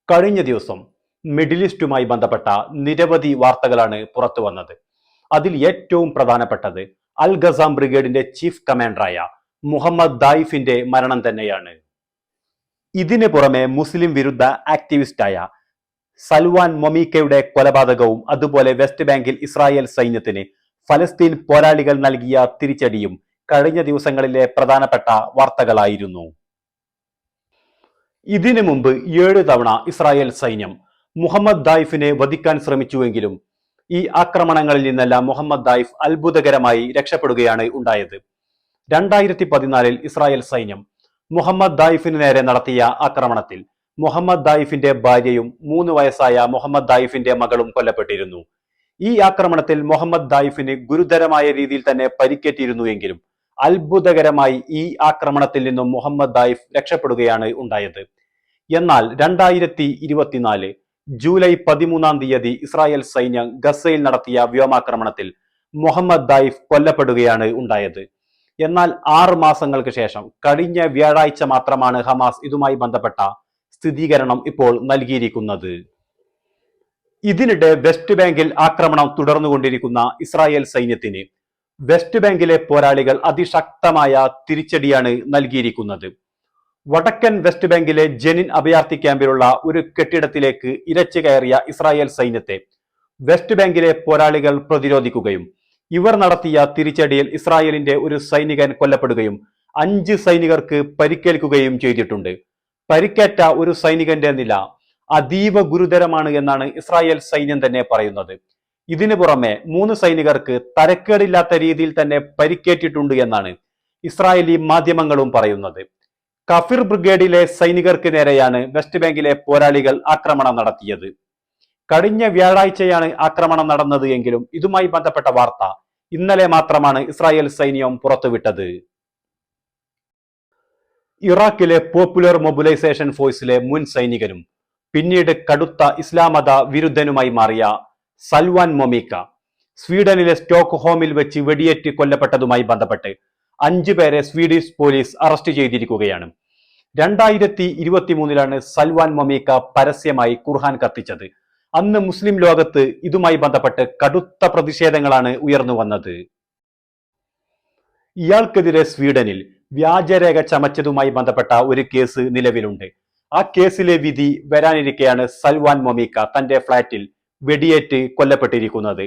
കഴിഞ്ഞ ദിവസം മിഡിൽ ഈസ്റ്റുമായി ബന്ധപ്പെട്ട നിരവധി വാർത്തകളാണ് പുറത്തു വന്നത്. അതിൽ ഏറ്റവും പ്രധാനപ്പെട്ടത് അൽ ഖസാം ബ്രിഗേഡിന്റെ ചീഫ് കമാൻഡറായ മുഹമ്മദ് ദായിഫിന്റെ മരണം തന്നെയാണ്. ഇതിനു പുറമെ മുസ്ലിം വിരുദ്ധ ആക്ടിവിസ്റ്റായ സൽവാൻ മൊമീക്കയുടെ കൊലപാതകവും അതുപോലെ വെസ്റ്റ് ബാങ്കിൽ ഇസ്രായേൽ സൈന്യത്തിന് ഫലസ്തീൻ പോരാളികൾ നൽകിയ തിരിച്ചടിയും കഴിഞ്ഞ ദിവസങ്ങളിലെ പ്രധാനപ്പെട്ട വാർത്തകളായിരുന്നു. ഇതിനു മുമ്പ് 7 തവണ ഇസ്രായേൽ സൈന്യം മുഹമ്മദ് ദായിഫിനെ വധിക്കാൻ ശ്രമിച്ചുവെങ്കിലും ഈ ആക്രമണങ്ങളിൽ നിന്നെല്ലാം മുഹമ്മദ് ദായിഫ് അത്ഭുതകരമായി രക്ഷപ്പെടുകയാണ് ഉണ്ടായത്. 2014 ഇസ്രായേൽ സൈന്യം മുഹമ്മദ് ദായിഫിന് നേരെ നടത്തിയ ആക്രമണത്തിൽ മുഹമ്മദ് ദായിഫിന്റെ ഭാര്യയും 3 വയസ്സായ മുഹമ്മദ് ദായിഫിന്റെ മകളും കൊല്ലപ്പെട്ടിരുന്നു. ഈ ആക്രമണത്തിൽ മുഹമ്മദ് ദായിഫിന് ഗുരുതരമായ രീതിയിൽ തന്നെ പരിക്കേറ്റിരുന്നു എങ്കിലും അത്ഭുതകരമായി ഈ ആക്രമണത്തിൽ നിന്നും മുഹമ്മദ് ദായിഫ് രക്ഷപ്പെടുകയാണ് ഉണ്ടായത്. എന്നാൽ 2024 ജൂലൈ 13 ഇസ്രായേൽ സൈന്യം ഗസയിൽ നടത്തിയ വ്യോമാക്രമണത്തിൽ മുഹമ്മദ് ദായിഫ് കൊല്ലപ്പെടുകയാണ് ഉണ്ടായത്. എന്നാൽ 6 മാസങ്ങൾക്ക് ശേഷം കഴിഞ്ഞ വ്യാഴാഴ്ച മാത്രമാണ് ഹമാസ് ഇതുമായി ബന്ധപ്പെട്ട സ്ഥിരീകരണം ഇപ്പോൾ നൽകിയിരിക്കുന്നത്. ഇതിനിടെ വെസ്റ്റ് ബാങ്കിൽ ആക്രമണം തുടർന്നുകൊണ്ടിരിക്കുന്ന ഇസ്രായേൽ സൈന്യത്തിന് വെസ്റ്റ് ബാങ്കിലെ പോരാളികൾ അതിശക്തമായ തിരിച്ചടിയാണ് നൽകിയിരിക്കുന്നത്. വടക്കൻ വെസ്റ്റ് ബാങ്കിലെ ജെനിൻ അഭയാർത്ഥി ക്യാമ്പിലുള്ള ഒരു കെട്ടിടത്തിലേക്ക് ഇരച്ചു കയറിയ ഇസ്രായേൽ സൈന്യത്തെ വെസ്റ്റ് ബാങ്കിലെ പോരാളികൾ പ്രതിരോധിക്കുകയും ഇവർ നടത്തിയ തിരിച്ചടിയിൽ ഇസ്രായേലിന്റെ ഒരു സൈനികൻ കൊല്ലപ്പെടുകയും 5 സൈനികർക്ക് പരിക്കേൽക്കുകയും ചെയ്തിട്ടുണ്ട്. പരിക്കേറ്റ ഒരു സൈനികന്റെ നില അതീവ ഗുരുതരമാണ് എന്നാണ് ഇസ്രായേൽ സൈന്യം തന്നെ പറയുന്നത്. ഇതിനു പുറമെ 3 സൈനികർക്ക് തരക്കേടില്ലാത്ത രീതിയിൽ തന്നെ പരിക്കേറ്റിട്ടുണ്ട് എന്നാണ് ഇസ്രായേലി മാധ്യമങ്ങളും പറയുന്നത്. കഫിർ ബ്രിഗേഡിലെ സൈനികർക്ക് നേരെയാണ് വെസ്റ്റ് ബാങ്കിലെ പോരാളികൾ ആക്രമണം നടത്തിയത്. കഴിഞ്ഞ വ്യാഴാഴ്ചയാണ് ആക്രമണം നടന്നത് എങ്കിലും ഇതുമായി ബന്ധപ്പെട്ട വാർത്ത ഇന്നലെ മാത്രമാണ് ഇസ്രായേൽ സൈന്യം പുറത്തുവിട്ടത്. ഇറാഖിലെ പോപ്പുലർ മൊബിലൈസേഷൻ ഫോഴ്സിലെ മുൻ സൈനികനും പിന്നീട് കടുത്ത ഇസ്ലാം മത വിരുദ്ധനുമായി മാറിയ സൽവാൻ മൊമീക്ക സ്വീഡനിലെ സ്റ്റോക്ക്ഹോമിൽ വെച്ച് വെടിയേറ്റ് കൊല്ലപ്പെട്ടതുമായി ബന്ധപ്പെട്ട് 5 പേരെ സ്വീഡിഷ് പോലീസ് അറസ്റ്റ് ചെയ്തിരിക്കുകയാണ്. 2023 സൽവാൻ മൊമീക്ക പരസ്യമായി ഖുർആൻ കത്തിച്ചത്. അന്ന് മുസ്ലിം ലോകത്ത് ഇതുമായി ബന്ധപ്പെട്ട് കടുത്ത പ്രതിഷേധങ്ങളാണ് ഉയർന്നു വന്നത്. ഇയാൾക്കെതിരെ സ്വീഡനിൽ വ്യാജരേഖ ചമച്ചതുമായി ബന്ധപ്പെട്ട ഒരു കേസ് നിലവിലുണ്ട്. ആ കേസിലെ വിധി വരാനിരിക്കെയാണ് സൽവാൻ മൊമീക്ക തന്റെ ഫ്ളാറ്റിൽ വെടിയേറ്റ് കൊല്ലപ്പെട്ടിരിക്കുന്നത്.